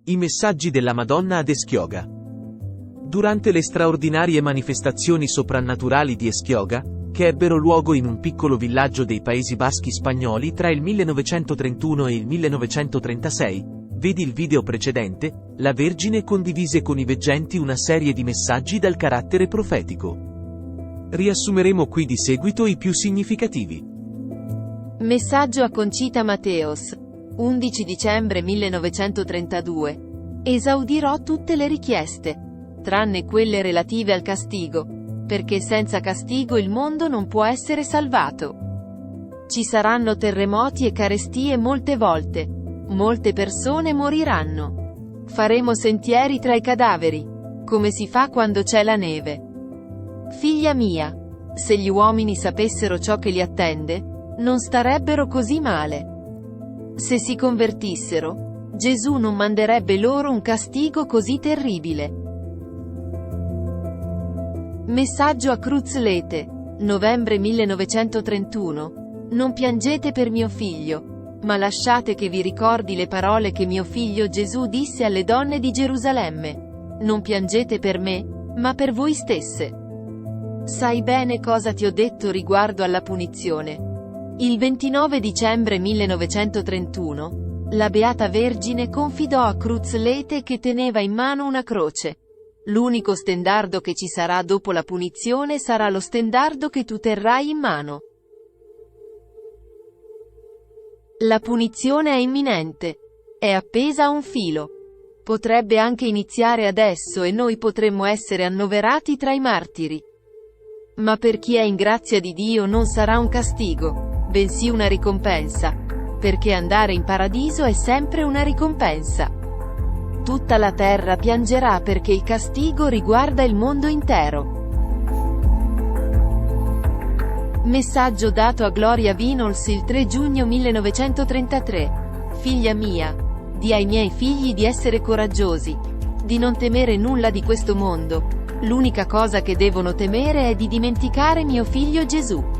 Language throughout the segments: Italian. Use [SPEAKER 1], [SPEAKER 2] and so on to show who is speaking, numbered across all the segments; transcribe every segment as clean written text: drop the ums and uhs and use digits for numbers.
[SPEAKER 1] I messaggi della Madonna ad Eschiuga. Durante le straordinarie manifestazioni soprannaturali di Eschiuga, che ebbero luogo in un piccolo villaggio dei Paesi Baschi spagnoli tra il 1931 e il 1936, vedi il video precedente, la Vergine condivise con i veggenti una serie di messaggi dal carattere profetico. Riassumeremo qui di seguito i più significativi.
[SPEAKER 2] Messaggio a Conchita Mateos. 11 dicembre 1932. Esaudirò tutte le richieste, tranne quelle relative al castigo, perché senza castigo il mondo non può essere salvato. Ci saranno terremoti e carestie molte volte. Molte persone moriranno. Faremo sentieri tra i cadaveri, come si fa quando c'è la neve. Figlia mia, se gli uomini sapessero ciò che li attende, non starebbero così male. Se si convertissero, Gesù non manderebbe loro un castigo così terribile. Messaggio a Cruz-Lete. Novembre 1931. Non piangete per mio figlio, ma lasciate che vi ricordi le parole che mio figlio Gesù disse alle donne di Gerusalemme. Non piangete per me, ma per voi stesse. Sai bene cosa ti ho detto riguardo alla punizione. Il 29 dicembre 1931, la Beata Vergine confidò a Cruz-Lete che teneva in mano una croce. L'unico stendardo che ci sarà dopo la punizione sarà lo stendardo che tu terrai in mano. La punizione è imminente. È appesa a un filo. Potrebbe anche iniziare adesso e noi potremmo essere annoverati tra i martiri. Ma per chi è in grazia di Dio non sarà un castigo, bensì una ricompensa, perché andare in paradiso è sempre una ricompensa. Tutta la terra piangerà perché il castigo riguarda il mondo intero. Messaggio dato a Gloria Vinols il 3 giugno 1933. Figlia mia, di ai miei figli di essere coraggiosi, di non temere nulla di questo mondo. L'unica cosa che devono temere è di dimenticare mio figlio Gesù.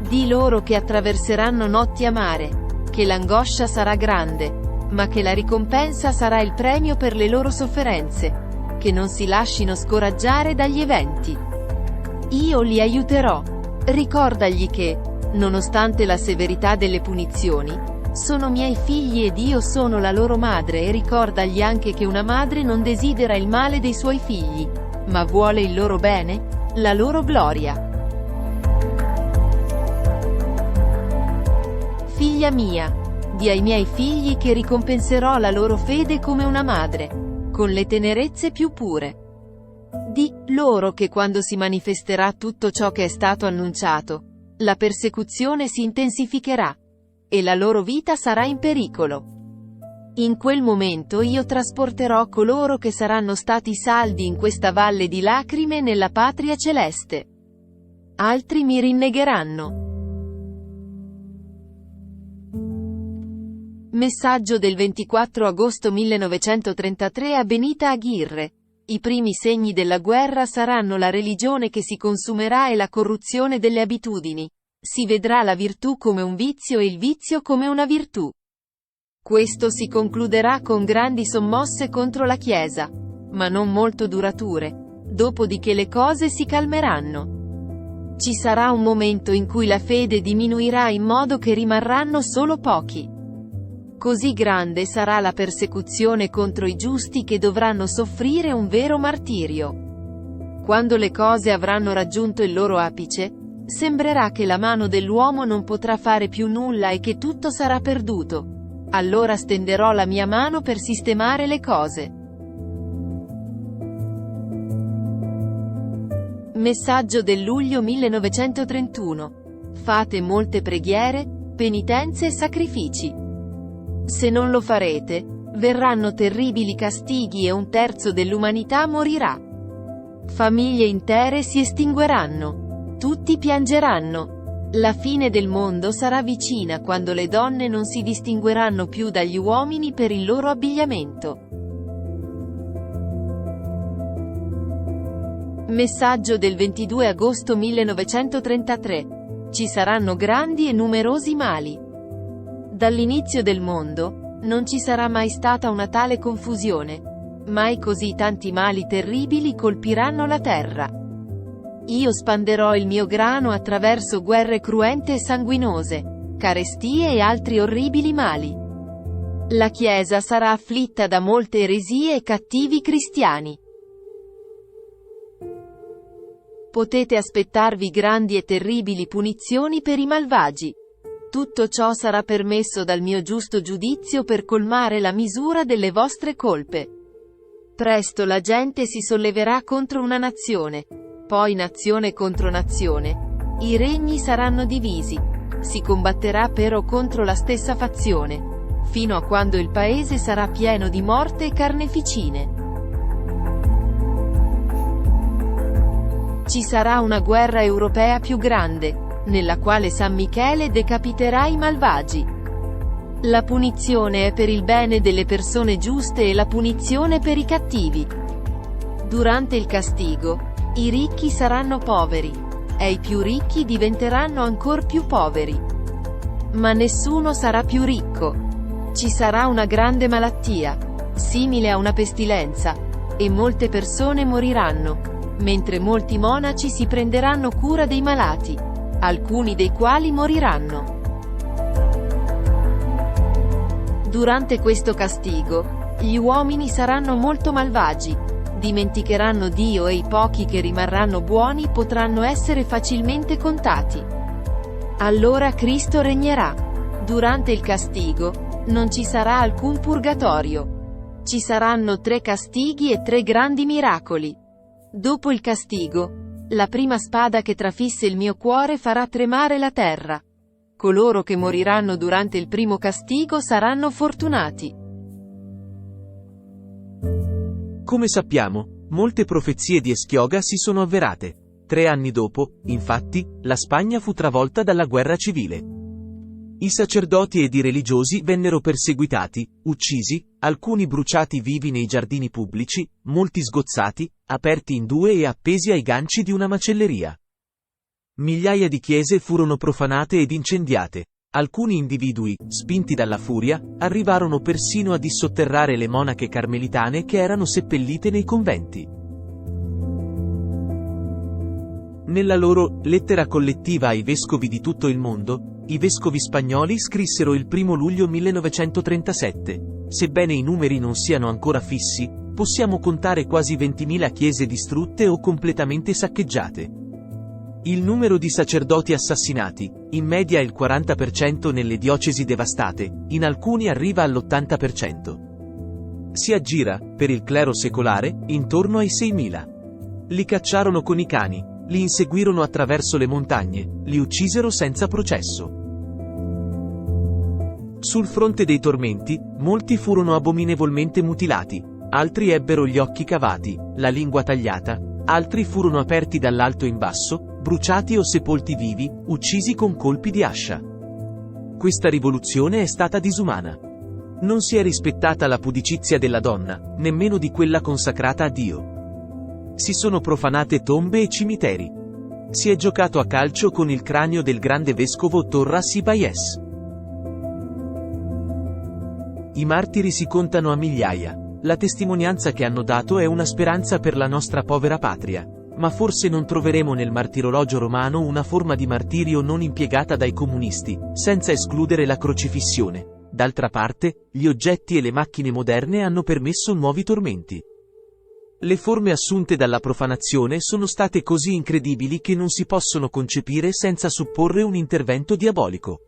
[SPEAKER 2] Di loro che attraverseranno notti amare, che l'angoscia sarà grande, ma che la ricompensa sarà il premio per le loro sofferenze, che non si lascino scoraggiare dagli eventi. Io li aiuterò. Ricordagli che, nonostante la severità delle punizioni, sono miei figli ed io sono la loro madre, e ricordagli anche che una madre non desidera il male dei suoi figli, ma vuole il loro bene, la loro gloria. Figlia mia, di ai miei figli che ricompenserò la loro fede come una madre, con le tenerezze più pure. Di loro che quando si manifesterà tutto ciò che è stato annunciato, la persecuzione si intensificherà, e la loro vita sarà in pericolo. In quel momento io trasporterò coloro che saranno stati saldi in questa valle di lacrime nella patria celeste. Altri mi rinnegheranno. Messaggio del 24 agosto 1933 a Benita Aguirre. I primi segni della guerra saranno la religione che si consumerà e la corruzione delle abitudini. Si vedrà la virtù come un vizio e il vizio come una virtù. Questo si concluderà con grandi sommosse contro la Chiesa, ma non molto durature, dopodiché le cose si calmeranno. Ci sarà un momento in cui la fede diminuirà in modo che rimarranno solo pochi. Così grande sarà la persecuzione contro i giusti che dovranno soffrire un vero martirio. Quando le cose avranno raggiunto il loro apice, sembrerà che la mano dell'uomo non potrà fare più nulla e che tutto sarà perduto. Allora stenderò la mia mano per sistemare le cose. Messaggio del luglio 1931. Fate molte preghiere, penitenze e sacrifici. Se non lo farete, verranno terribili castighi e un terzo dell'umanità morirà. Famiglie intere si estingueranno. Tutti piangeranno. La fine del mondo sarà vicina quando le donne non si distingueranno più dagli uomini per il loro abbigliamento. Messaggio del 22 agosto 1933. Ci saranno grandi e numerosi mali. Dall'inizio del mondo, Non ci sarà mai stata una tale confusione. Mai così tanti mali terribili colpiranno la terra. Io spanderò il mio grano attraverso guerre cruente e sanguinose, carestie e altri orribili mali. La Chiesa sarà afflitta da molte eresie e cattivi cristiani. Potete aspettarvi grandi e terribili punizioni per i malvagi. Tutto ciò sarà permesso dal mio giusto giudizio per colmare la misura delle vostre colpe. Presto la gente si solleverà contro una nazione, poi nazione contro nazione. I regni saranno divisi. Si combatterà però contro la stessa fazione, fino a quando il paese sarà pieno di morte e carneficine. Ci sarà una guerra europea più grande, nella quale San Michele decapiterà i malvagi. La punizione è per il bene delle persone giuste e la punizione per i cattivi. Durante il castigo, i ricchi saranno poveri, e i più ricchi diventeranno ancor più poveri. Ma nessuno sarà più ricco. Ci sarà una grande malattia, simile a una pestilenza, e molte persone moriranno, mentre molti monaci si prenderanno cura dei malati, alcuni dei quali moriranno. Durante questo castigo, gli uomini saranno molto malvagi, dimenticheranno Dio e i pochi che rimarranno buoni potranno essere facilmente contati. Allora Cristo regnerà. Durante il castigo, non ci sarà alcun purgatorio. Ci saranno 3 castighi e 3 grandi miracoli. Dopo il castigo, la prima spada che trafisse il mio cuore farà tremare la terra. Coloro che moriranno durante il primo castigo saranno fortunati.
[SPEAKER 1] Come sappiamo, molte profezie di Eschioggia si sono avverate. 3 anni dopo, infatti, la Spagna fu travolta dalla guerra civile. I sacerdoti ed i religiosi vennero perseguitati, uccisi, alcuni bruciati vivi nei giardini pubblici, molti sgozzati, aperti in 2 e appesi ai ganci di una macelleria. Migliaia di chiese furono profanate ed incendiate. Alcuni individui, spinti dalla furia, arrivarono persino a dissotterrare le monache carmelitane che erano seppellite nei conventi. Nella loro lettera collettiva ai vescovi di tutto il mondo, i vescovi spagnoli scrissero il 1 luglio 1937, sebbene i numeri non siano ancora fissi, possiamo contare quasi 20.000 chiese distrutte o completamente saccheggiate. Il numero di sacerdoti assassinati, in media il 40% nelle diocesi devastate, in alcuni arriva all'80%. Si aggira, per il clero secolare, intorno ai 6.000. Li cacciarono con i cani, li inseguirono attraverso le montagne, li uccisero senza processo. Sul fronte dei tormenti, molti furono abominevolmente mutilati, altri ebbero gli occhi cavati, la lingua tagliata, altri furono aperti dall'alto in basso, bruciati o sepolti vivi, uccisi con colpi di ascia. Questa rivoluzione è stata disumana. Non si è rispettata la pudicizia della donna, nemmeno di quella consacrata a Dio. Si sono profanate tombe e cimiteri. Si è giocato a calcio con il cranio del grande vescovo Torras y Bages. I martiri si contano a migliaia. La testimonianza che hanno dato è una speranza per la nostra povera patria. Ma forse non troveremo nel martirologio romano una forma di martirio non impiegata dai comunisti, senza escludere la crocifissione. D'altra parte, gli oggetti e le macchine moderne hanno permesso nuovi tormenti. Le forme assunte dalla profanazione sono state così incredibili che non si possono concepire senza supporre un intervento diabolico.